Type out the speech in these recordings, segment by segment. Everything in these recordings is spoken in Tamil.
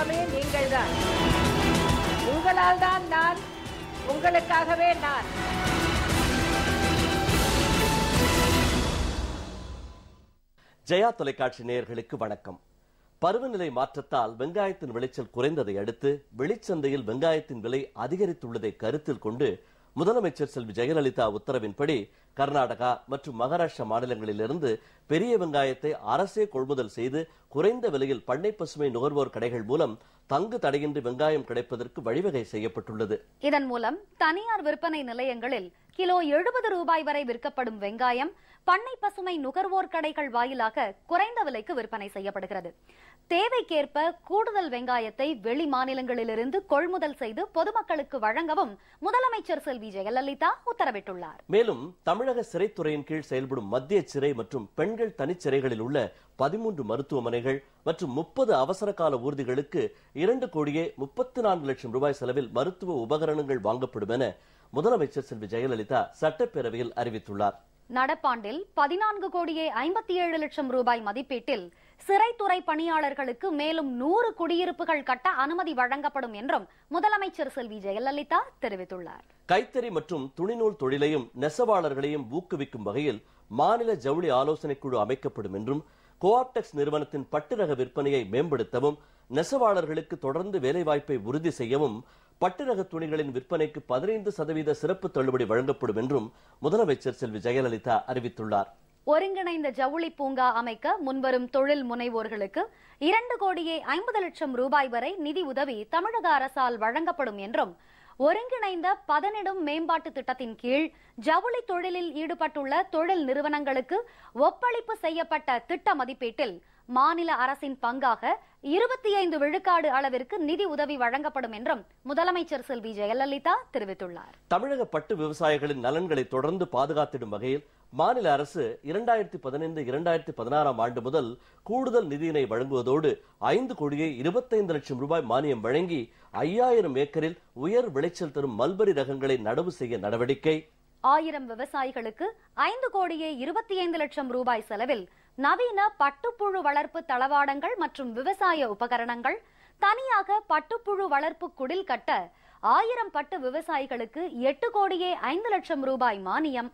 எல்லாமே நீங்கள்தான். உங்களால் தான் நான், உங்களுக்காகவே நான். ஜெயா தொலைக்காட்சி நேயர்களுக்கு வணக்கம். பருவநிலை மாற்றத்தால் வெங்காயத்தின் விளைச்சல் குறைந்ததை அடுத்து வெளிச்சந்தையில் வெங்காயத்தின் விலை அதிகரித்துள்ளதை கருத்தில் கொண்டு முதலமைச்சர் செல்வி ஜெயலலிதா உத்தரவின்படி கர்நாடகா மற்றும் மகாராஷ்டிரா மாநிலங்களிலிருந்து பெரிய வெங்காயத்தை அரசே கொள்முதல் செய்து குறைந்த விலையில் பண்ணை பசுமை நுகர்வோர் கடைகள் மூலம் தங்கு தடையின்றி வெங்காயம் கிடைப்பதற்கு வழிவகை செய்யப்பட்டுள்ளது. இதன் மூலம் தனியார் விற்பனை நிலையங்களில் கிலோ 70 ரூபாய் வரை விற்கப்படும் வெங்காயம் பண்ணை பசுமை நுகர்வோர் கடைகள் வாயிலாக குறைந்த விலைக்கு விற்பனை செய்யப்படுகிறது. தேவைக்கேற்ப கூடுதல் வெங்காயத்தை வெளி மாநிலங்களிலிருந்து கொள்முதல் செய்து பொதுமக்களுக்கு வழங்கவும் முதலமைச்சர் செல்வி ஜெயலலிதா உத்தரவிட்டுள்ளார். மேலும் தமிழக சிறைத்துறையின் கீழ் செயல்படும் மத்திய சிறை மற்றும் பெண்கள் தனிச்சிறைகளில் உள்ள 13 மருத்துவமனைகள் மற்றும் 30 அவசர கால ஊர்திகளுக்கு 2,34 லட்சம் ரூபாய் செலவில் மருத்துவ உபகரணங்கள் வாங்கப்படும் என முதலமைச்சர் செல்வி ஜெயலலிதா சட்டப்பேரவையில் அறிவித்துள்ளார். நடப்பாண்டில் 14,57 லட்சம் ரூபாய் மதிப்பீட்டில் சிறைத்துறை பணியாளர்களுக்கு மேலும் 100 குடியிருப்புகள் கட்ட அனுமதி வழங்கப்படும் என்றும் முதலமைச்சர் செல்வி ஜெயலலிதா தெரிவித்துள்ளார். கைத்தறி மற்றும் துணிநூல் தொழிலையும் நெசவாளர்களையும் ஊக்குவிக்கும் வகையில் மாநில ஜவுளி ஆலோசனை குழு அமைக்கப்படும் என்றும் கோஆப்டெக்ஸ் நிறுவனத்தின் பட்டு ரக விற்பனையை மேம்படுத்தவும் நெசவாளர்களுக்கு தொடர்ந்து வேலைவாய்ப்பை உறுதி செய்யவும் பட்டு ரக துணிகளின் விற்பனைக்கு 15% சிறப்பு தள்ளுபடி வழங்கப்படும் என்றும் முதலமைச்சர் செல்வி ஜெயலலிதா அறிவித்துள்ளார். ஒருங்கிணைந்த ஜவுளி பூங்கா அமைக்க முன்வரும் தொழில் முனைவோர்களுக்கு 2,50 லட்சம் ரூபாய் வரை நிதி உதவி தமிழக அரசால் வழங்கப்படும் என்றும் ஒருங்கிணைந்த பதனிடும் மேம்பாட்டு திட்டத்தின் கீழ் ஜவுளி தொழிலில் ஈடுபட்டுள்ள தொழில் நிறுவனங்களுக்கு ஒப்பளிப்பு செய்யப்பட்ட திட்ட மதிப்பீட்டில் மாநில அரசின் பங்காக 25 விழுக்காடு அளவிற்கு நிதி உதவி வழங்கப்படும் என்றும் முதலமைச்சர் செல்வி ஜெயலலிதா தெரிவித்துள்ளார். தமிழக பட்டு விவசாயிகளின் நலன்களை தொடர்ந்து பாதுகாத்திடும் வகையில் மாநில அரசு 2015-2016 ஆண்டு முதல் கூடுதல் நிதியினை வழங்குவதோடு 5,25 லட்சம் ரூபாய் மானியம் வழங்கி 5000 ஏக்கரில் உயர் விளைச்சல் தரும் மல்பரி ரகங்களை நடவு செய்ய நடவடிக்கை. 1000 விவசாயிகளுக்கு 5,25 லட்சம் ரூபாய் செலவில் நவீன பட்டுப்புழு வளர்ப்பு தளவாடங்கள் மற்றும் விவசாய உபகரணங்கள், தனியாக பட்டுப்புழு வளர்ப்பு குடில் கட்ட 1000 பட்டு விவசாயிகளுக்கு 8,05 லட்சம் ரூபாய் மானியம்,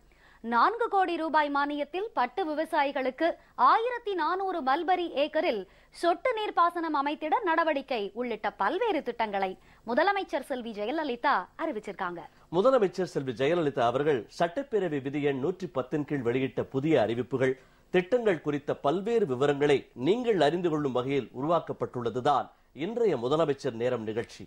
4 கோடி ரூபாய் மானியத்தில் பட்டு விவசாயிகளுக்கு 1400 மல்பரி ஏக்கரில் சொட்டு நீர்ப்பாசனம் அமைத்திட நடவடிக்கை உள்ளிட்ட பல்வேறு திட்டங்களை முதலமைச்சர் செல்வி ஜெயலலிதா அறிவிச்சிருக்காங்க. முதலமைச்சர் செல்வி ஜெயலலிதா அவர்கள் சட்டப்பேரவை விதி எண் 110 கீழ் வெளியிட்ட புதிய அறிவிப்புகள், திட்டங்கள் குறித்த பல்வேறு விவரங்களை நீங்கள் அறிந்து கொள்ளும் வகையில் உருவாக்கப்பட்டுள்ளதுதான் இன்றைய முதலமைச்சர் நேரம் நிகழ்ச்சி.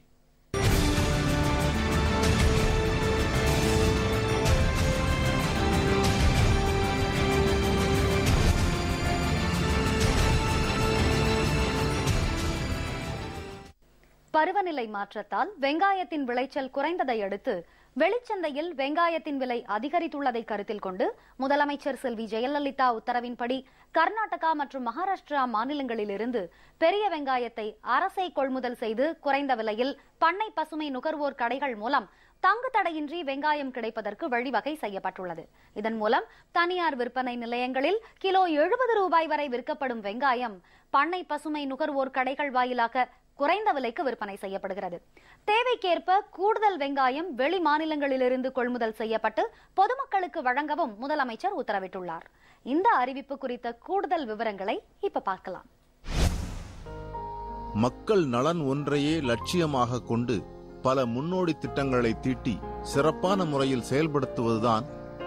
பருவநிலை மாற்றத்தால் வெங்காயத்தின் விளைச்சல் குறைந்ததை அடுத்து வெளிச்சந்தையில் வெங்காயத்தின் விலை அதிகரித்துள்ளதை கருத்தில் கொண்டு முதலமைச்சர் செல்வி ஜெயலலிதா உத்தரவின்படி கர்நாடகா மற்றும் மகாராஷ்டிரா மாநிலங்களிலிருந்து பெரிய வெங்காயத்தை அரசே கொள்முதல் செய்து குறைந்த விலையில் பண்ணை பசுமை நுகர்வோர் கடைகள் மூலம் தங்கு தடையின்றி வெங்காயம் கிடைப்பதற்கு வழிவகை செய்யப்பட்டுள்ளது. இதன் மூலம் தனியார் விற்பனை நிலையங்களில் கிலோ 70 ரூபாய் வரை விற்கப்படும் வெங்காயம் பண்ணை பசுமை நுகர்வோர் கடைகள் வாயிலாக குறைந்த விலைக்கு விற்பனை செய்யப்படுகிறது. தேவைக்கேற்ப கூடுதல் வெங்காயம் வெளி மாநிலங்களிலிருந்து கொள்முதல் செய்யப்பட்டு பொதுமக்களுக்கு வழங்கவும் முதலமைச்சர் உத்தரவிட்டுள்ளார். இந்த அறிவிப்பு குறித்த கூடுதல் விவரங்களை இப்ப பார்க்கலாம். மக்கள் நலன் ஒன்றையே லட்சியமாக கொண்டு பல முன்னோடி திட்டங்களை தீட்டி சிறப்பான முறையில் செயல்படுத்துவதுதான்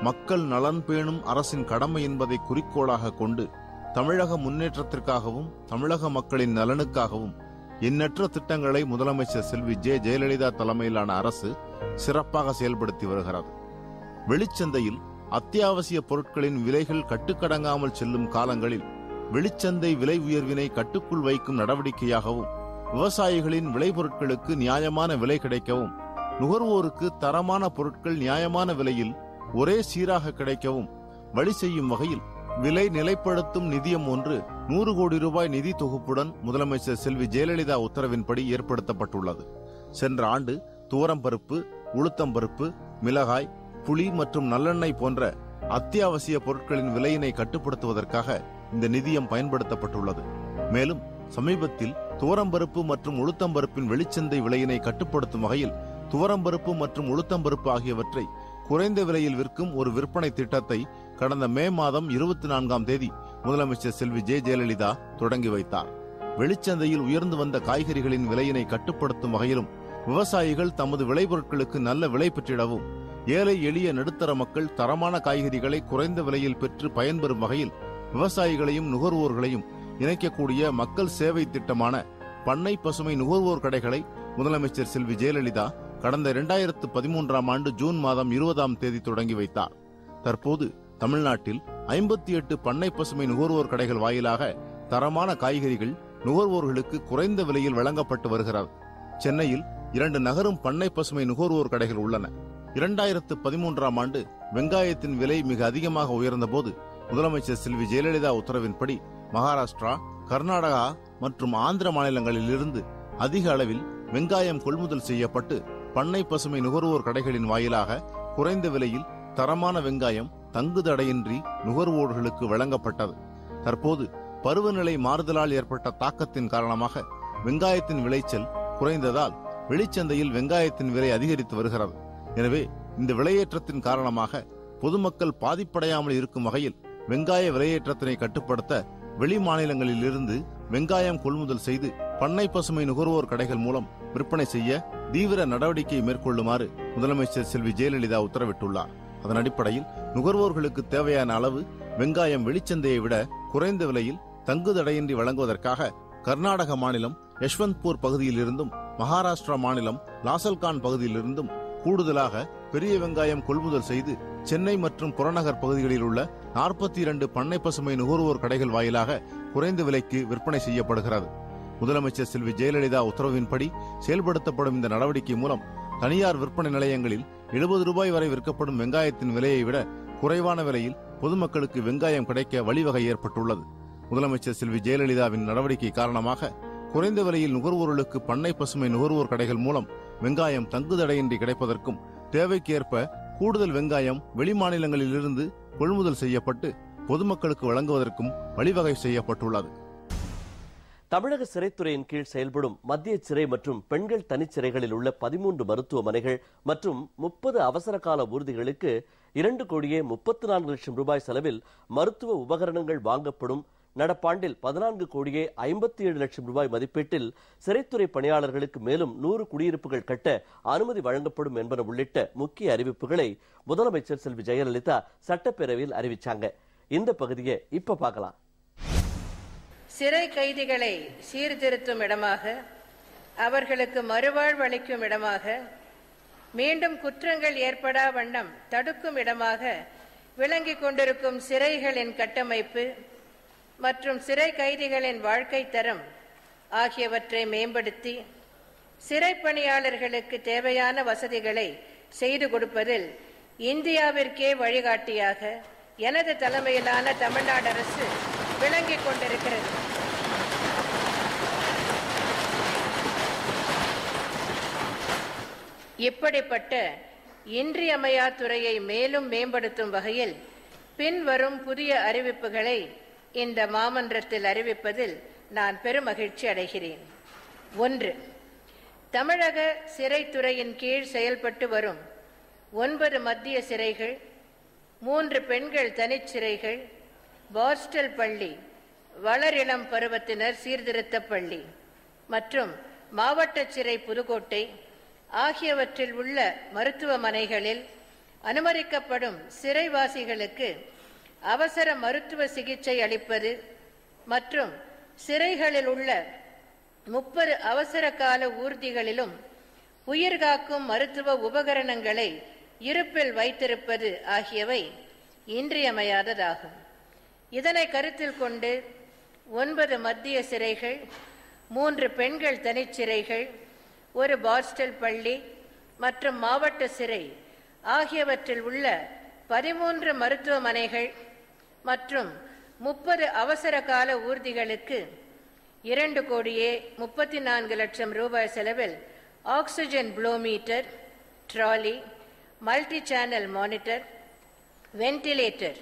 மக்கள் நலன் பேணும் அரசின் கடமை என்பதை குறிக்கோளாக கொண்டு தமிழக முன்னேற்றத்திற்காகவும் தமிழக மக்களின் நலனுக்காகவும் எண்ணற்ற திட்டங்களை முதலமைச்சர் செல்வி ஜெயலலிதா தலைமையிலான அரசு சிறப்பாக செயல்படுத்தி வருகிறது. வெளிச்சந்தையில் அத்தியாவசிய பொருட்களின் விலைகள் கட்டுக்கடங்காமல் செல்லும் காலங்களில் வெளிச்சந்தை விலை உயர்வினை கட்டுக்குள் வைக்கும் நடவடிக்கையாகவும் விவசாயிகளின் விளைபொருட்களுக்கு நியாயமான விலை கிடைக்கவும் நுகர்வோருக்கு தரமான பொருட்கள் நியாயமான விலையில் ஒரே சீராக கிடைக்கவும் வழி செய்யும் வகையில் விலை நிலைப்படுத்தும் நிதியம் ஒன்று 100 கோடி ரூபாய் நிதி தொகுப்புடன் முதலமைச்சர் செல்வி ஜெயலலிதா உத்தரவின்படி ஏற்படுத்தப்பட்டுள்ளது. சென்ற ஆண்டு துவரம்பருப்பு, உளுத்தம்பருப்பு, மிளகாய், புளி மற்றும் நல்லெண்ணெய் போன்ற அத்தியாவசிய பொருட்களின் விலையினை கட்டுப்படுத்துவதற்காக இந்த நிதியம் பயன்படுத்தப்பட்டுள்ளது. மேலும் சமீபத்தில் துவரம்பருப்பு மற்றும் உளுத்தம்பருப்பின் வெளிச்சந்தை விலையினை கட்டுப்படுத்தும் வகையில் துவரம்பருப்பு மற்றும் உளுத்தம்பருப்பு ஆகியவற்றை குறைந்த விலையில் விற்கும் ஒரு விற்பனை திட்டத்தை கடந்த மே மாதம் 24ஆம் தேதி முதலமைச்சர் செல்வி ஜெயலலிதா தொடங்கி வைத்தார். வெளிச்சந்தையில் உயர்ந்து வந்த காய்கறிகளின் விலையினை கட்டுப்படுத்தும் வகையிலும் விவசாயிகள் தமது விளைபொருட்களுக்கு நல்ல விலை பெற்றிடவும் ஏழை எளிய நடுத்தர மக்கள் தரமான காய்கறிகளை குறைந்த விலையில் பெற்று பயன்பெறும் வகையில் விவசாயிகளையும் நுகர்வோர்களையும் இணைக்கக்கூடிய மக்கள் சேவை திட்டமான பண்ணை பசுமை நுகர்வோர் கடைகளை முதலமைச்சர் செல்வி ஜெயலலிதா கடந்த 2013ஆம் ஆண்டு ஜூன் மாதம் 20ஆம் தேதி தொடங்கி வைத்தார். தற்போது தமிழ்நாட்டில் 58 பண்ணை பசுமை நுகர்வோர் கடைகள் வாயிலாக தரமான காய்கறிகள் நுகர்வோர்களுக்கு குறைந்த விலையில் வழங்கப்பட்டு வருகிறது. சென்னையில் 2 நகரும் பண்ணை பசுமை நுகர்வோர் கடைகள் உள்ளன. 2013ஆம் ஆண்டு வெங்காயத்தின் விலை மிக அதிகமாக உயர்ந்த போது முதலமைச்சர் செல்வி ஜெயலலிதா உத்தரவின்படி மகாராஷ்டிரா, கர்நாடகா மற்றும் ஆந்திர மாநிலங்களில் இருந்து அதிக அளவில் வெங்காயம் கொள்முதல் செய்யப்பட்டு பண்ணை பசுமை நுகர்வோர் கடைகளின் வாயிலாக குறைந்த விலையில் தரமான வெங்காயம் தங்குதடையின்றி நுகர்வோர்களுக்கு வழங்கப்பட்டது. தற்போது பருவநிலை மாறுதலால் ஏற்பட்ட தாக்கத்தின் காரணமாக வெங்காயத்தின் விளைச்சல் குறைந்ததால் வெளிச்சந்தையில் வெங்காயத்தின் விலை அதிகரித்து வருகிறது. எனவே இந்த விலையேற்றத்தின் காரணமாக பொதுமக்கள் பாதிப்படையாமல் இருக்கும் வகையில் வெங்காய விலையேற்றத்தினை கட்டுப்படுத்த வெளி மாநிலங்களில் இருந்து வெங்காயம் கொள்முதல் செய்து பண்ணை பசுமை நுகர்வோர் கடைகள் மூலம் விற்பனை செய்ய தீவிர நடவடிக்கை மேற்கொள்ளுமாறு முதலமைச்சர் செல்வி ஜெயலலிதா உத்தரவிட்டுள்ளார். அதன் அடிப்படையில் நுகர்வோர்களுக்கு தேவையான அளவு வெங்காயம் வெளிச்சந்தையை விட குறைந்த விலையில் தங்குதடையின்றி வழங்குவதற்காக கர்நாடக மாநிலம் யஷ்வந்த்பூர் பகுதியில் இருந்தும் மகாராஷ்டிரா மாநிலம் லாசல்கான் பகுதியில் இருந்தும் கூடுதலாக பெரிய வெங்காயம் கொள்முதல் செய்து சென்னை மற்றும் புறநகர் பகுதிகளில் உள்ள 42 பண்ணை பசுமை நுகர்வோர் கடைகள் வாயிலாக குறைந்த விலைக்கு விற்பனை செய்யப்படுகிறது. முதலமைச்சர் செல்வி ஜெயலலிதா உத்தரவின்படி செயல்படுத்தப்படும் இந்த நடவடிக்கை மூலம் தனியார் விற்பனை நிலையங்களில் 70 ரூபாய் வரை விற்கப்படும் வெங்காயத்தின் விலையை விட குறைவான விலையில் பொதுமக்களுக்கு வெங்காயம் கிடைக்க வழிவகை ஏற்பட்டுள்ளது. முதலமைச்சர் செல்வி ஜெயலலிதாவின் நடவடிக்கை காரணமாக குறைந்த விலையில் நுகர்வோர்களுக்கு பண்ணை பசுமை நுகர்வோர் கடைகள் மூலம் வெங்காயம் தங்குதடையின்றி கிடைப்பதற்கும் தேவைக்கேற்ப கூடுதல் வெங்காயம் வெளிமாநிலங்களில் இருந்து கொள்முதல் செய்யப்பட்டு பொதுமக்களுக்கு வழங்குவதற்கும் வழிவகை செய்யப்பட்டுள்ளது. தமிழக சிறைத்துறையின் கீழ் செயல்படும் மத்திய சிறை மற்றும் பெண்கள் தனிச்சிறைகளில் உள்ள 13 மருத்துவமனைகள் மற்றும் 30 அவசர கால ஊர்திகளுக்கு 2,34,00,000 ரூபாய் செலவில் மருத்துவ உபகரணங்கள் வாங்கப்படும். நடப்பாண்டில் 14,57,00,000 ரூபாய் மதிப்பீட்டில் சிறைத்துறை பணியாளர்களுக்கு மேலும் 100 குடியிருப்புகள் கட்ட அனுமதி வழங்கப்படும் என்பன உள்ளிட்ட முக்கிய அறிவிப்புகளை முதலமைச்சர் செல்வி ஜெயலலிதா சட்டப்பேரவையில் அறிவிச்சாங்க. இந்த பகுதியை இப்ப பார்க்கலாம். சிறை கைதிகளை சீர்திருத்தும் இடமாக, அவர்களுக்கு மறுவாழ்வு அளிக்கும் இடமாக, மீண்டும் குற்றங்கள் ஏற்படா வண்ணம் தடுக்கும் இடமாக விளங்கிக் கொண்டிருக்கும் சிறைகளின் கட்டமைப்பு மற்றும் சிறை கைதிகளின் வாழ்க்கை தரம் ஆகியவற்றை மேம்படுத்தி சிறை பணியாளர்களுக்கு தேவையான வசதிகளை செய்து கொடுப்பதில் இந்தியாவிற்கே வழிகாட்டியாக எனது தலைமையிலான தமிழ்நாடு அரசு விளங்கிக் கொண்டிருக்கிறது. இப்படிப்பட்ட இன்றியமையா துறையை மேலும் மேம்படுத்தும் வகையில் பின்வரும் புதிய அறிவிப்புகளை இந்த மாமன்றத்தில் அறிவிப்பதில் நான் பெருமகிழ்ச்சி அடைகிறேன். 1. தமிழக சிறைத்துறையின் கீழ் செயல்பட்டு வரும் 9 மத்திய சிறைகள், 3 பெண்கள் தனிச்சிறைகள், பாஸ்டல் பள்ளி, வளரிளம் பருவத்தினர் சீர்திருத்த பள்ளி மற்றும் மாவட்ட சிறை புதுக்கோட்டை ஆகியவற்றில் உள்ள மருத்துவமனைகளில் அனுமதிக்கப்படும் சிறைவாசிகளுக்கு அவசர மருத்துவ சிகிச்சை அளிப்பது மற்றும் சிறைகளில் உள்ள 30 அவசர கால ஊர்திகளிலும் உயிர்காக்கும் மருத்துவ உபகரணங்களை இருப்பில் வைத்திருப்பது ஆகியவை இன்றியமையாததாகும். இதனை கருத்தில் கொண்டு 9 மத்திய சிறைகள், 3 பெண்கள் தனிச்சிறைகள், 1 பாஸ்டல் பள்ளி மற்றும் மாவட்ட சிறை ஆகியவற்றில் உள்ள 13 மருத்துவமனைகள் மற்றும் 30 அவசர கால ஊர்திகளுக்கு 2,34,00,000 ரூபாய் செலவில் oxygen flowmeter, trolley, multi channel monitor, ventilator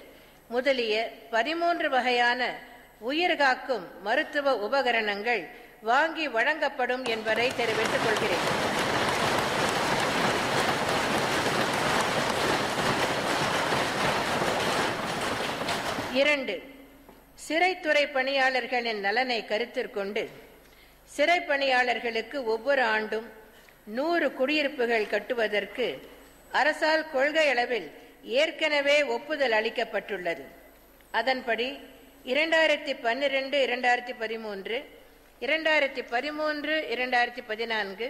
முதலிய 13 வகையான உயிர்காக்கும் மருத்துவ உபகரணங்கள் வாங்கி வழங்கப்படும் என்பதை தெரிவித்துக் கொள்கிறேன். இரண்டு, சிறைத்துறை பணியாளர்களின் நலனை கருத்திற்கொண்டு சிறை பணியாளர்களுக்கு ஒவ்வொரு ஆண்டும் 100 குடியிருப்புகள் கட்டுவதற்கு அரசால் கொள்கை அளவில் ஏற்கனவே ஒப்புதல் அளிக்கப்பட்டுள்ளது. அதன்படி 2012, 2013, 2013, 2014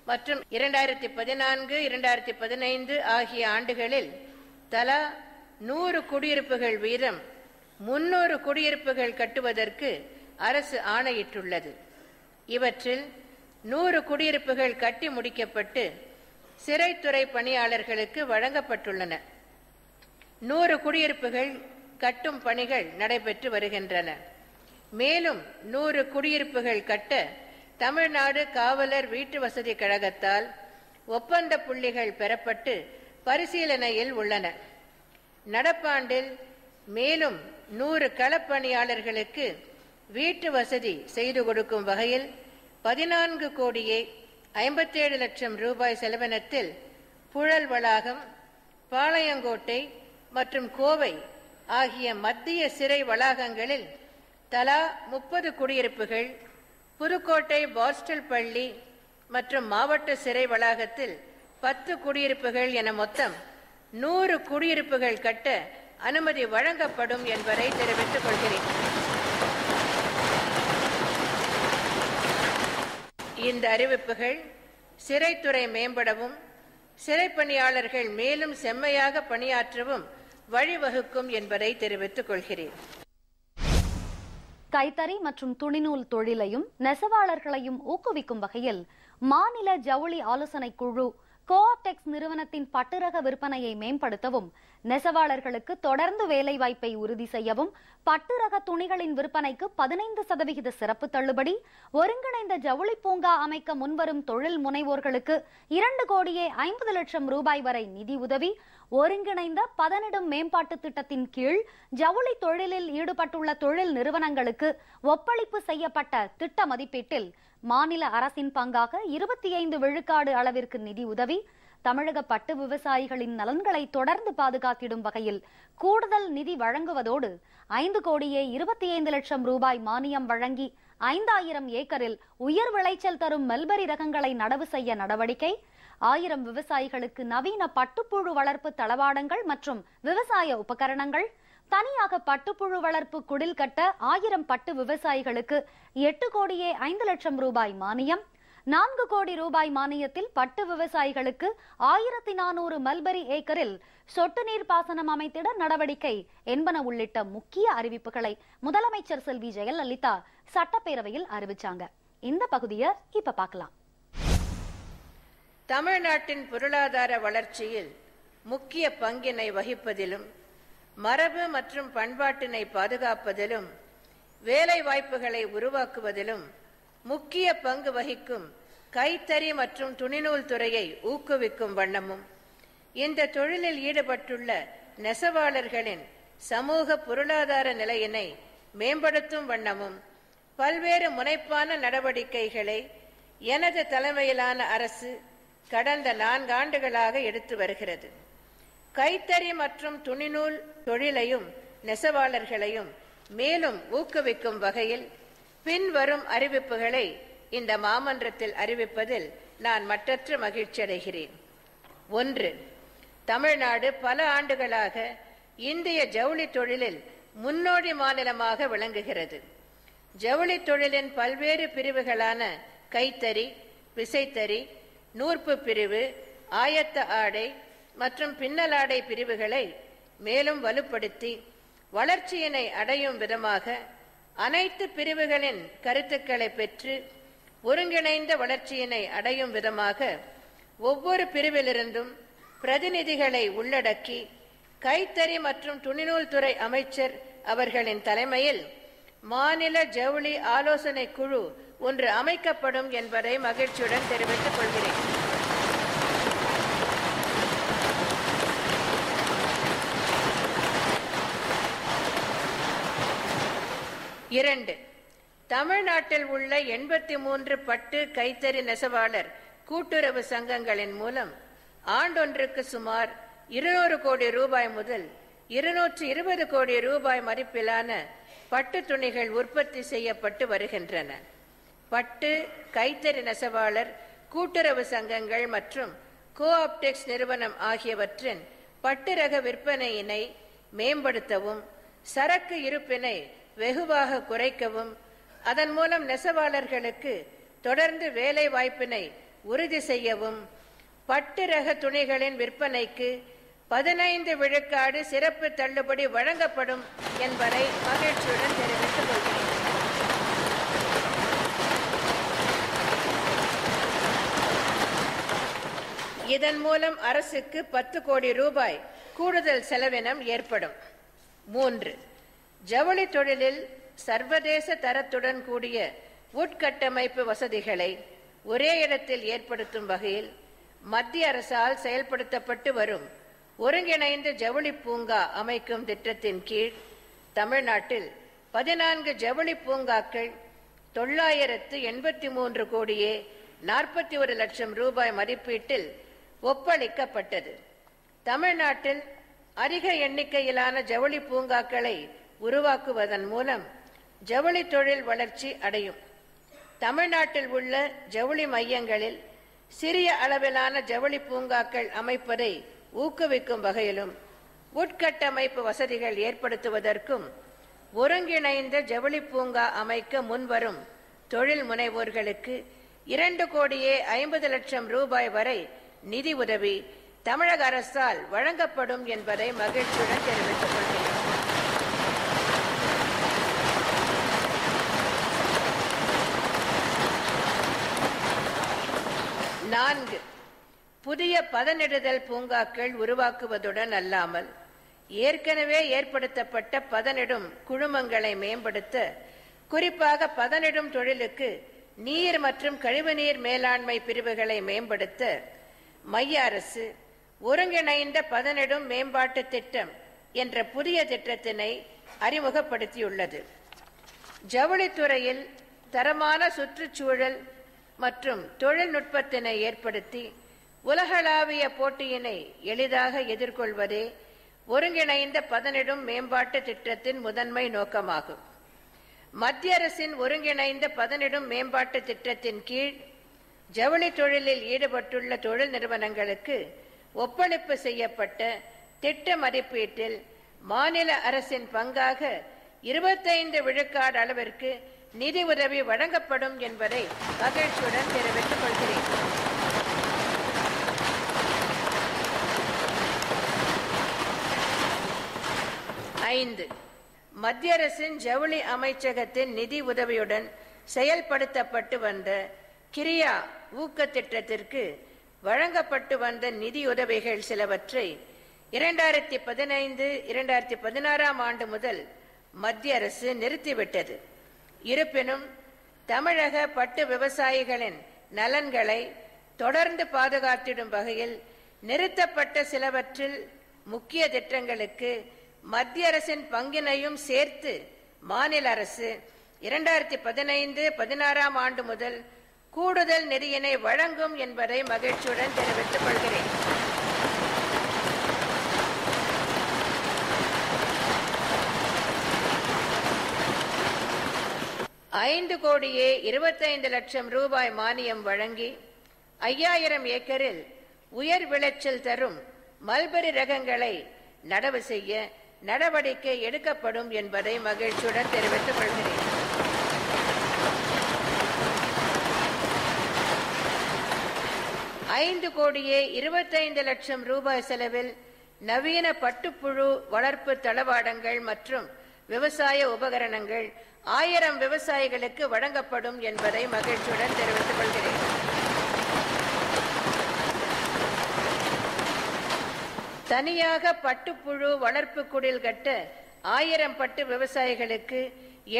மற்றும் 2014, 2015 ஆகிய ஆண்டுகளில் தலா 100 குடியிருப்புகள் வீதம் 300 குடியிருப்புகள் கட்டுவதற்கு அரசு ஆணையிட்டுள்ளது. இவற்றில் 100 குடியிருப்புகள் கட்டி முடிக்கப்பட்டு சிறைத்துறை பணியாளர்களுக்கு வழங்கப்பட்டுள்ளன. 100 குடியிருப்புகள் கட்டும் பணிகள் நடைபெற்று வருகின்றன. மேலும் 100 குடியிருப்புகள் கட்ட தமிழ்நாடு காவலர் வீட்டு வசதி கழகத்தால் ஒப்பந்த புள்ளிகள் பெறப்பட்டு பரிசீலனையில் உள்ளன. நடப்பாண்டில் மேலும் 100 களப்பணியாளர்களுக்கு வீட்டு வசதி செய்து கொடுக்கும் வகையில் 14 கோடியே 57 லட்சம் ரூபாய் செலவினத்தில் புழல் வளாகம், பாளையங்கோட்டை மற்றும் கோவை ஆகிய மத்திய சிறை வளாகங்களில் தலா 30 குடியிருப்புகள், புதுக்கோட்டை பாஸ்டல் பள்ளி மற்றும் மாவட்ட சிறை வளாகத்தில் 10 குடியிருப்புகள் என மொத்தம் 100 குடியிருப்புகள் கட்ட அனுமதி வழங்கப்படும் என்பதை தெரிவித்துக் கொள்கிறேன். இந்த அறிவிப்புகள் சிறைத்துறை மேம்படவும் சிறை பணியாளர்கள் மேலும் செம்மையாக பணியாற்றவும் வழிவகுக்கும் என்பதை தெரிவித்துக் கொள்கிறேன். கைத்தறி மற்றும் துணிநூல் தொழிலையும் நெசவாளர்களையும் ஊக்குவிக்கும் வகையில் மாநில ஜவுளி ஆலோசனை குழு கோஆப்டெக்ஸ் நிறுவனத்தின் பட்டுரக விற்பனையை மேம்படுத்தவும், நெசவாளர்களுக்கு தொடர்ந்து வேலைவாய்ப்பை உறுதி செய்யவும், பட்டுரக துணிகளின் விற்பனைக்கு 15% சிறப்பு தள்ளுபடி, ஒருங்கிணைந்த ஜவுளி பூங்கா அமைக்க முன்வரும் தொழில் முனைவோர்களுக்கு 2 கோடியே 50 லட்சம் ரூபாய் வரை நிதி உதவி, ஒருங்கிணைந்த பதனிடும் மேம்பாட்டு திட்டத்தின் கீழ் ஜவுளி தொழிலில் ஈடுபட்டுள்ள தொழில் நிறுவனங்களுக்கு ஒப்பளிப்பு செய்யப்பட்ட திட்ட மதிப்பீட்டில் மாநில அரசின் பங்காக 25 விழுக்காடு அளவிற்கு நிதி உதவி, தமிழக பட்டு விவசாயிகளின் நலன்களை தொடர்ந்து பாதுகாத்திடும் வகையில் கூடுதல் நிதி வழங்குவதோடு 5 கோடியே 25 லட்சம் ரூபாய் மானியம் வழங்கி 5000 ஏக்கரில் உயர் விளைச்சல் தரும் மல்பரி ரகங்களை நடவு செய்ய நடவடிக்கை, 1000 விவசாயிகளுக்கு நவீன பட்டுப்புழு வளர்ப்பு தளவாடங்கள் மற்றும் விவசாய உபகரணங்கள், தனியாக பட்டுப்புழு வளர்ப்பு குடில் கட்ட 1000 பட்டு விவசாயிகளுக்கு 8 கோடியே 5 லட்சம் ரூபாய் மானியம், 4 கோடி ரூபாய் மானியத்தில் பட்டு விவசாயிகளுக்கு 1400 மல்பரி ஏக்கரில் சொட்டு நீர் பாசனம் அமைத்திட நடவடிக்கை என்பன உள்ளிட்ட முக்கிய அறிவிப்புகளை முதலமைச்சர் செல்வி ஜெயலலிதா சட்டப்பேரவையில் அறிவிச்சாங்க. இந்த பகுதியை இப்ப பார்க்கலாம். தமிழ்நாட்டின் பொருளாதார வளர்ச்சியில் முக்கிய பங்கினை வகிப்பதிலும், மரபு மற்றும் பண்பாட்டினை பாதுகாப்பதிலும், வேலை வாய்ப்புகளை உருவாக்குவதிலும் முக்கிய பங்கு வகிக்கும் கைத்தறி மற்றும் துணிநூல் துறையை ஊக்குவிக்கும் வண்ணமும், இந்த தொழிலில் ஈடுபட்டுள்ள நெசவாளர்களின் சமூக பொருளாதார நிலையினை மேம்படுத்தும் வண்ணமும் பல்வேறு முனைப்பான நடவடிக்கைகளை எனது தலைமையிலான அரசு கடந்த 4 ஆண்டுகளாக எடுத்து வருகிறது. கைத்தறி மற்றும் துணிநூல் தொழிலையும் நெசவாளர்களையும் மேலும் ஊக்குவிக்கும் வகையில் பின்வரும் அறிவிப்புகளை இந்த மாமன்றத்தில் அறிவிப்பதில் நான் மற்றற்ற மகிழ்ச்சி அடைகிறேன். 1. தமிழ்நாடு பல ஆண்டுகளாக இந்திய ஜவுளி தொழிலில் முன்னோடி மாநிலமாக விளங்குகிறது. ஜவுளி தொழிலின் பல்வேறு பிரிவுகளான கைத்தறி, விசைத்தறி, நூற்பு பிரிவு, ஆயத்த ஆடை மற்றும் பின்னலாடை பிரிவுகளை மேலும் வலுப்படுத்தி வளர்ச்சியினை அடையும் விதமாக அனைத்து பிரிவுகளின் கருத்துக்களை பெற்று ஒருங்கிணைந்த வளர்ச்சியினை அடையும் விதமாக ஒவ்வொரு பிரிவிலிருந்தும் பிரதிநிதிகளை உள்ளடக்கி கைத்தறி மற்றும் துணிநூல் துறை அமைச்சர் அவர்களின் தலைமையில் மாநில ஜவுளி ஆலோசனை குழு ஒன்று அமைக்கப்படும் என்பதை மகிழ்ச்சியுடன் தெரிவித்துக் கொள்கிறேன். 2. தமிழ்நாட்டில் உள்ள 83 பட்டு கைத்தறி நெசவாளர் கூட்டுறவு சங்கங்களின் மூலம் ஆண்டொன்றுக்கு சுமார் 200 கோடி ரூபாய் முதல் 220 கோடி ரூபாய் மதிப்பிலான பட்டு துணிகள் உற்பத்தி செய்யப்பட்டு வருகின்றன. பட்டு கைத்தறி நெசவாளர் கூட்டுறவு சங்கங்கள் மற்றும் கோஆப்டெக்ஸ் நிறுவனம் ஆகியவற்றின் பட்டு ரக விற்பனையினை மேம்படுத்தவும், சரக்கு இருப்பினை வெகுவாக குறைக்கவும், அதன் மூலம் நெசவாளர்களுக்கு தொடர்ந்து வேலை வாய்ப்பினை உறுதி செய்யவும், பட்டு ரக துணிகளின் விற்பனைக்கு 15 விழுக்காடு சிறப்பு தள்ளுபடி வழங்கப்படும் என்பதை மகிழ்ச்சியுடன் தெரிவித்துக் கொள்கிறேன். இதன் மூலம் அரசுக்கு 10 கோடி ரூபாய் கூடுதல் செலவினம் ஏற்படும். 3. ஜவுளி தொழிலில் சர்வதேச தரத்துடன் கூடிய உட்கட்டமைப்பு வசதிகளை ஒரே இடத்தில் ஏற்படுத்தும் வகையில் மத்திய அரசால் செயல்படுத்தப்பட்டு வரும் ஒருங்கிணைந்த ஜவுளி பூங்கா அமைக்கும் திட்டத்தின் கீழ் தமிழ்நாட்டில் 14 ஜவுளி பூங்காக்கள் 983 கோடியே 41 லட்சம் ரூபாய் மதிப்பீட்டில் ஒப்பளிக்கப்பட்டது. தமிழ்நாட்டில் அதிக எண்ணிக்கையிலான ஜவுளி பூங்காக்களை உருவாக்குவதன் மூலம் ஜவுளி தொழில் வளர்ச்சி அடையும். தமிழ்நாட்டில் உள்ள ஜவுளி மையங்களில் சிறிய அளவிலான ஜவுளி பூங்காக்கள் அமைப்பதை ஊக்குவிக்கும் வகையிலும் உட்கட்டமைப்பு வசதிகள் ஏற்படுத்துவதற்கும் ஒருங்கிணைந்த ஜவுளி பூங்கா அமைக்க முன்வரும் தொழில் முனைவோர்களுக்கு 2 கோடியே 50 லட்சம் ரூபாய் வரை நிதி உதவி தமிழக அரசால் வழங்கப்படும் என்பதை மகிழ்ச்சியுடன் தெரிவித்துக் கொள்கிறேன். 4. புதிய பதனிடுதல் பூங்காக்கள் உருவாக்குவதுடன் அல்லாமல் ஏற்கனவே ஏற்படுத்தப்பட்ட பதனிடும் குழுமங்களை மேம்படுத்த, குறிப்பாக பதனிடும் தொழிலுக்கு நீர் மற்றும் கழிவுநீர் மேலாண்மை பிரிவுகளை மேம்படுத்த மைய அரசு ஒருங்கிணைந்த பதனிடும் மேம்பாட்டு திட்டம் என்ற புதிய திட்டத்தினை அறிமுகப்படுத்தியுள்ளது. ஜவுளித்துறையில் தரமான சுற்றுச்சூழல் மற்றும் தொழில்நுட்பத்தினை ஏற்படுத்தி உலகளாவிய போட்டியினை எளிதாக எதிர்கொள்வதே ஒருங்கிணைந்த பதனிடும் மேம்பாட்டு திட்டத்தின் முதன்மை நோக்கமாகும். மத்திய அரசின் ஒருங்கிணைந்த பதனிடும் மேம்பாட்டு திட்டத்தின் கீழ் ஜவுளி தொழிலில் ஈடுபட்டுள்ள தொழில் நிறுவனங்களுக்கு ஒப்பளிப்பு செய்யப்பட்ட திட்ட மதிப்பீட்டில் மாநில அரசின் பங்காக 25 விழுக்காடு அளவிற்கு நிதி உதவி வழங்கப்படும் என்பதை மகிழ்ச்சியுடன் தெரிவித்துக் கொள்கிறேன். மத்திய அரசின் ஜவுளி அமைச்சகத்தின் நிதி உதவியுடன் செயல்படுத்தப்பட்டு வந்த கிரியா ஊக்க திட்டத்திற்கு வழங்கப்பட்டு வந்த நிதியுதவிகள் சிலவற்றை 2015-2016 ஆண்டு முதல் மத்திய அரசு நிறுத்திவிட்டது. இருப்பினும் தமிழக பட்டு விவசாயிகளின் நலன்களை தொடர்ந்து பாதுகாத்திடும் வகையில் நிறுத்தப்பட்ட சிலவற்றில் முக்கிய திட்டங்களுக்கு மத்திய அரசின் பங்கினையும் சேர்த்து மாநில அரசு 2015-16 ஆண்டு முதல் கூடுதல் நிதியினை வழங்கும் என்பதை மகிழ்ச்சியுடன் தெரிவித்துக் கொள்கிறேன். $5 கோடியே 25 லட்சம் ரூபாய் மானியம் வழங்கி 5000 ஏக்கரில் உயர் விளைச்சல் தரும் மல்பரி ரகங்களை நடவு செய்ய நடவடிக்கை எடுக்கப்படும் என்பதை மகிழ்ச்சியுடன் தெரிவித்துக் கொள்கிறேன். $5 கோடியே 25 லட்சம் ரூபாய் செலவில் நவீன பட்டுப்புழு வளர்ப்பு தளவாடங்கள் மற்றும் விவசாய உபகரணங்கள் 1000 விவசாயிகளுக்கு வழங்கப்படும் என்பதை மகிழ்ச்சியுடன் தெரிவித்துக் கொள்கிறேன். தனியாக பட்டுப்புழு வளர்ப்பு குடில் கட்ட 1000 பட்டு விவசாயிகளுக்கு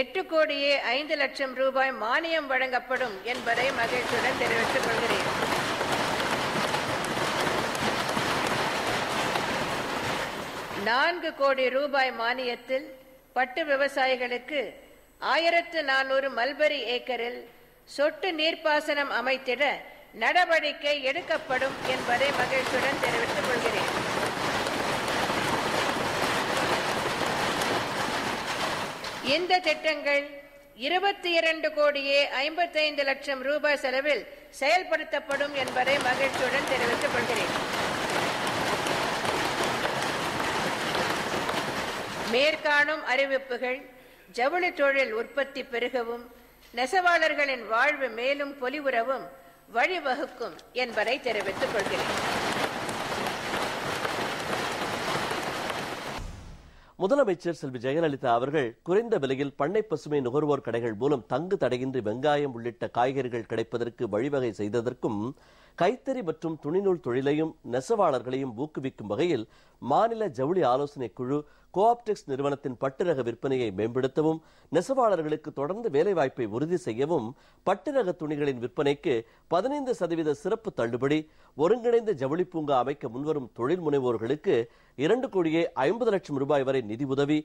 8 கோடியே 5 லட்சம் ரூபாய் மானியம் வழங்கப்படும் என்பதை மகிழ்ச்சியுடன் தெரிவித்துக் கொள்கிறேன். $4 கோடி ரூபாய் மானியத்தில் பட்டு விவசாயிகளுக்கு 1400 மல்பரி ஏக்கரில் சொட்டு நீர்ப்பாசனம் அமைத்திட நடவடிக்கை எடுக்கப்படும் என்பதை மகிழ்ச்சியுடன் தெரிவித்துக் கொள்கிறேன். இந்த திட்டங்கள் 22 கோடியே 55 லட்சம் ரூபாய் செலவில் செயல்படுத்தப்படும் என்பதை மகிழ்ச்சியுடன் தெரிவித்துக் கொள்கிறேன். மேற்காணும் அறிவிப்புகள் ஜவுளி தொழில் உற்பத்தி பெருகவும் நெசவாளர்களின் வாழ்வு மேலும் பொலிவுறவும் வழிவகுக்கும் என்பதை தெரிவித்துக் கொள்கிறேன். முதலமைச்சர் செல்வி ஜெயலலிதா அவர்கள் குறைந்த விலையில் பண்ணை பசுமை நுகர்வோர் கடைகள் மூலம் தங்கு தடையின்றி வெங்காயம் உள்ளிட்ட காய்கறிகள் கிடைப்பதற்கு வழிவகை செய்ததற்கும் கைத்தறி மற்றும் துணிநூல் தொழிலையும் நெசவாளர்களையும் ஊக்குவிக்கும் வகையில் மாநில ஜவுளி ஆலோசனை குழு கோஆப்டெக்ஸ் நிறுவனத்தின் பட்டுரக விற்பனையை மேம்படுத்தவும் நெசவாளர்களுக்கு தொடர்ந்து வேலைவாய்ப்பை உறுதி செய்யவும் பட்டுரக துணிகளின் விற்பனைக்கு 15% சிறப்பு தள்ளுபடி, ஒருங்கிணைந்த ஜவுளி பூங்கா அமைக்க முன்வரும் தொழில் முனைவோர்களுக்கு 2 கோடியே 50 லட்சம் ரூபாய் வரை நிதி உதவி,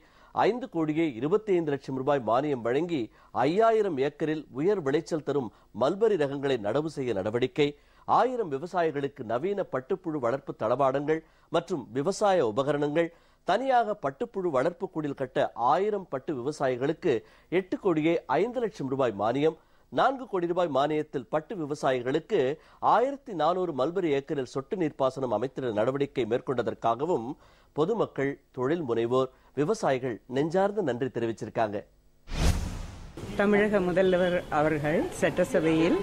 5 கோடியே 25 லட்சம் ரூபாய் மானியம் வழங்கி 5000 ஏக்கரில் உயர் விளைச்சல் தரும் மல்பரி ரகங்களை நடவு செய்ய நடவடிக்கை, 1000 விவசாயிகளுக்கு நவீன பட்டுப்புழு வளர்ப்பு தளவாடங்கள் மற்றும் விவசாய உபகரணங்கள், தனியாக பட்டுப்புழு வளர்ப்பு குடில் கட்ட 1000 பட்டு விவசாயிகளுக்கு 8 கோடியே 5 லட்சம் ரூபாய் மானியம், 4 கோடி ரூபாய் மானியத்தில் பட்டு விவசாயிகளுக்கு 1400 மல்பரி ஏக்கரில் சொட்டு நீர்ப்பாசனம் அமைத்திட நடவடிக்கை மேற்கொண்டதற்காகவும் பொதுமக்கள், தொழில் முனைவோர், விவசாயிகள் நெஞ்சார்ந்த நன்றி தெரிவிச்சிருக்காங்க. தமிழக முதல்வர் அவர்கள் சட்டசபையில்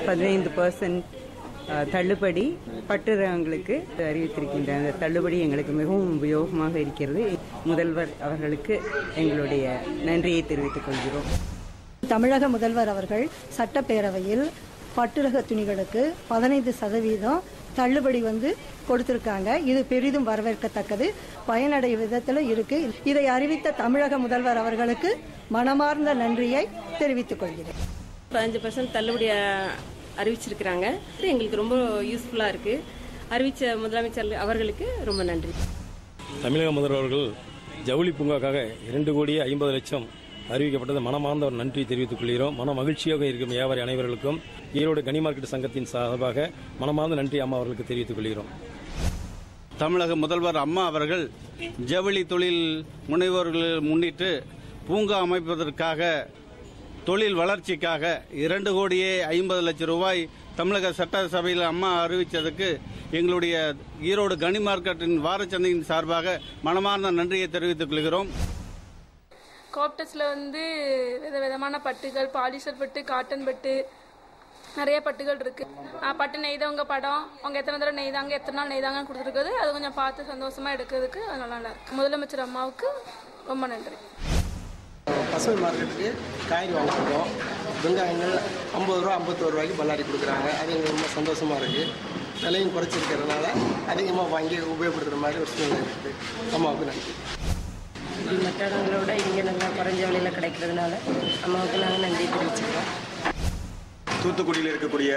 15% தள்ளுபடி பட்டு ரகங்களுக்கு அறிவித்திருக்கின்ற அந்த தள்ளுபடி எங்களுக்கு மிகவும் உபயோகமாக இருக்கிறது. முதல்வர் அவர்களுக்கு எங்களுடைய நன்றியை தெரிவித்துக் கொள்கிறோம். தமிழக முதல்வர் அவர்கள் சட்டப்பேரவையில் பட்டுரக துணிகளுக்கு 15% தள்ளுபடி கொடுத்திருக்காங்க. இது பெரிதும் வரவேற்கத்தக்கது, பயனடைய விதத்தில் இருக்கு. இதை அறிவித்த தமிழக முதல்வர் அவர்களுக்கு மனமார்ந்த நன்றியை தெரிவித்துக் கொள்கிறேன். 15% தள்ளுபடி அறிவிச்சிருக்கிறாங்க. எங்களுக்கு ரொம்ப யூஸ்ஃபுல்லா இருக்கு. அறிவிச்ச முதலமைச்சர் அவர்களுக்கு ரொம்ப நன்றி. தமிழக முதல்வர்கள் ஜவுளி பூங்காக்காக 2 கோடியே 50 லட்சம் அறிவிக்கப்பட்டது மனமார்ந்த ஒரு நன்றி தெரிவித்துக் கொள்கிறோம். மன மகிழ்ச்சியாக இருக்கும் வியாபாரி அனைவர்களுக்கும் ஈரோடு கனி மார்க்கெட் சங்கத்தின் சார்பாக மனமார்ந்த நன்றி அம்மா அவர்களுக்கு தெரிவித்துக் கொள்கிறோம். தமிழக முதல்வர் அம்மா அவர்கள் ஜவுளி தொழில் முனைவோர்களை முன்னிட்டு பூங்கா அமைப்பதற்காக தொழில் வளர்ச்சிக்காக 2 கோடியே 50 லட்சம் ரூபாய் தமிழக சட்டசபையில் அம்மா அறிவித்ததுக்கு எங்களுடைய ஈரோடு கனி மார்க்கெட்டின் வாரச்சந்தையின் சார்பாக மனமார்ந்த நன்றியை தெரிவித்துக் கொள்கிறோம். கோஆப்டெக்ஸ்ல விதவிதமான பட்டுகள், பாலிஸ்டர் பட்டு, காட்டன் பட்டு, நிறைய பட்டுகள் இருக்கு. பட்டு நெய்தவங்க படம், அவங்க எத்தனை தடவை நெய்தாங்க, எத்தனை நாள் நெய்தாங்கன்னு கொடுத்துருக்குது. அது கொஞ்சம் பார்த்து சந்தோஷமா எடுக்கிறதுக்கு அது நல்லா இருக்கு. முதலமைச்சர் அம்மாவுக்கு ரொம்ப நன்றி. பசுமை மார்க்கெட்டுக்கு காய்கறி வாங்க போகிறோம். வெங்காயங்கள் 50 ரூபா 51 ரூபாய்க்கு பல்லாரி கொடுக்குறாங்க. அது எங்களுக்கு ரொம்ப சந்தோஷமாக இருக்குது. விலையும் குறைச்சிருக்கிறதுனால அதிகமாக வாங்கி உபயோகப்படுத்துகிற மாதிரி ஒரு சூழ்நிலை இருக்குது. அம்மாவுக்கு நன்றி. மற்ற இடங்களை விட இங்கே நல்லா குறைஞ்ச விலையில் கிடைக்கிறதுனால அம்மாவுக்கு நாங்கள் நன்றி தெரிவிச்சுக்கிறோம். தூத்துக்குடியில் இருக்கக்கூடிய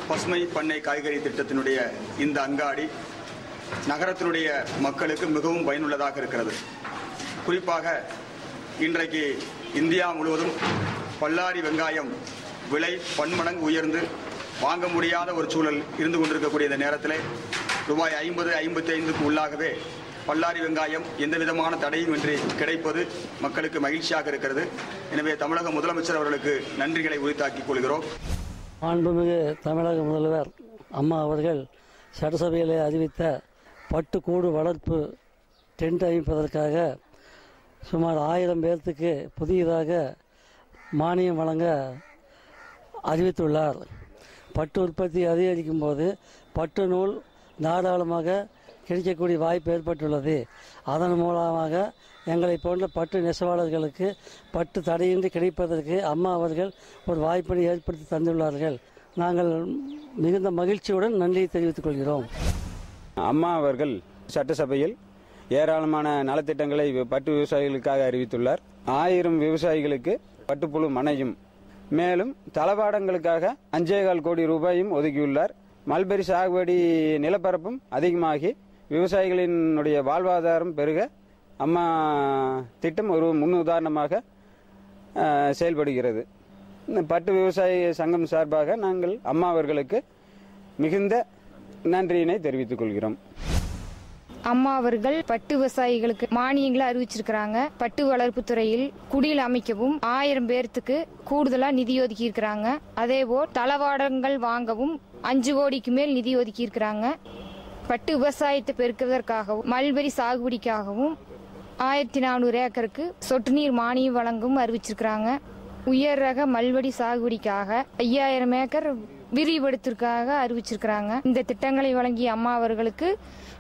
பசுமை பண்ணை காய்கறி திட்டத்தினுடைய இந்த அங்காடி நகரத்தினுடைய மக்களுக்கு மிகவும் பயனுள்ளதாக இருக்கிறது. குறிப்பாக இன்றைக்கு இந்தியா முழுவதும் பல்லாரி வெங்காயம் விலை பன்மடங்கு உயர்ந்து வாங்க முடியாத ஒரு சூழல் இருந்து கொண்டிருக்கக்கூடிய இந்த நேரத்தில் ரூபாய் 50-55க்கு உள்ளாகவே பல்லாரி வெங்காயம் எந்த விதமான தடையும் இன்றி கிடைப்பது மக்களுக்கு மகிழ்ச்சியாக இருக்கிறது. எனவே தமிழக முதலமைச்சர் அவர்களுக்கு நன்றிகளை உரித்தாக்கிக் கொள்கிறோம். மாண்புமிகு தமிழக முதல்வர் அம்மா அவர்கள் சட்டசபையில் அறிவித்த பட்டுக்கூடு வளர்ப்பு டென்ட் அமைப்பதற்காக சுமார் 1000 பேர்த்துக்கு புதியதாக மானியம் வழங்க அறிவித்துள்ளார். பட்டு உற்பத்தி அதிகரிக்கும் போது பட்டு நூல் தாராளமாக கிடைக்கக்கூடிய வாய்ப்பு ஏற்பட்டுள்ளது. அதன் மூலமாக எங்களை போன்ற பட்டு நெசவாளர்களுக்கு பட்டு தடையின்றி கிடைப்பதற்கு அம்மா அவர்கள் ஒரு வாய்ப்பினை ஏற்படுத்தி தந்துள்ளார்கள். நாங்கள் மிகுந்த மகிழ்ச்சியுடன் நன்றியை தெரிவித்துக் கொள்கிறோம். அம்மா அவர்கள் சட்டசபையில் ஏராளமான நலத்திட்டங்களை பட்டு விவசாயிகளுக்காக அறிவித்துள்ளார். 1000 விவசாயிகளுக்கு பட்டுப்புழு மனையும் மேலும் தளவாடங்களுக்காக 5.25 கோடி ரூபாயும் ஒதுக்கியுள்ளார். மல்பரி சாகுபடி நிலப்பரப்பும் அதிகமாகி விவசாயிகளினுடைய வாழ்வாதாரம் பெருக அம்மா திட்டம் ஒரு முன் உதாரணமாக செயல்படுகிறது. இந்த பட்டு விவசாய சங்கம் சார்பாக நாங்கள் அம்மா அவர்களுக்கு மிகுந்த நன்றியினை தெரிவித்துக் கொள்கிறோம். அம்மா அவர்கள் பட்டு விவசாயிகளுக்கு மானியங்களை அறிவிச்சிருக்கிறாங்க. பட்டு வளர்ப்பு துறையில் குடில் அமைக்கவும் 1000 பேர்த்துக்கு கூடுதலா நிதி ஒதுக்கி இருக்கிறாங்க. அதேபோல் தளவாடங்கள் வாங்கவும் 5 கோடிக்கு மேல் நிதி ஒதுக்கி இருக்கிறாங்க. பட்டு விவசாயத்தை பெருக்குவதற்காகவும் மல்பெரி சாகுபடிக்காகவும் 1400 ஏக்கருக்கு சொட்டு நீர் மானியம் வழங்கவும் அறிவிச்சிருக்கிறாங்க. உயர் ரக மல்பெரி சாகுபடிக்காக 5000 ஏக்கர் விரிவுபடுத்திற்காக அறிவிச்சிருக்கிறாங்க. இந்த திட்டங்களை வழங்கிய அம்மா அவர்களுக்கு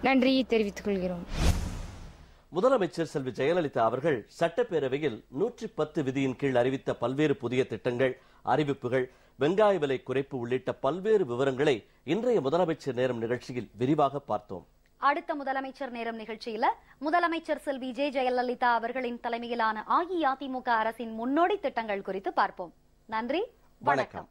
நன்றியை தெரிவித்துக் கொள்கிறோம். முதலமைச்சர் செல்வி ஜெயலலிதா அவர்கள் சட்டப்பேரவையில் 110 விதியின் கீழ் அறிவித்த பல்வேறு புதிய திட்டங்கள், அறிவிப்புகள், வெங்காய விலை குறைப்பு உள்ளிட்ட பல்வேறு விவரங்களை இன்றைய முதலமைச்சர் நேரம் நிகழ்ச்சியில் விரிவாக பார்த்தோம். அடுத்த முதலமைச்சர் நேரம் நிகழ்ச்சியில முதலமைச்சர் செல்வி ஜெயலலிதா அவர்களின் தலைமையிலான அஇஅதிமுக அரசின் முன்னோடி திட்டங்கள் குறித்து பார்ப்போம். நன்றி, வணக்கம்.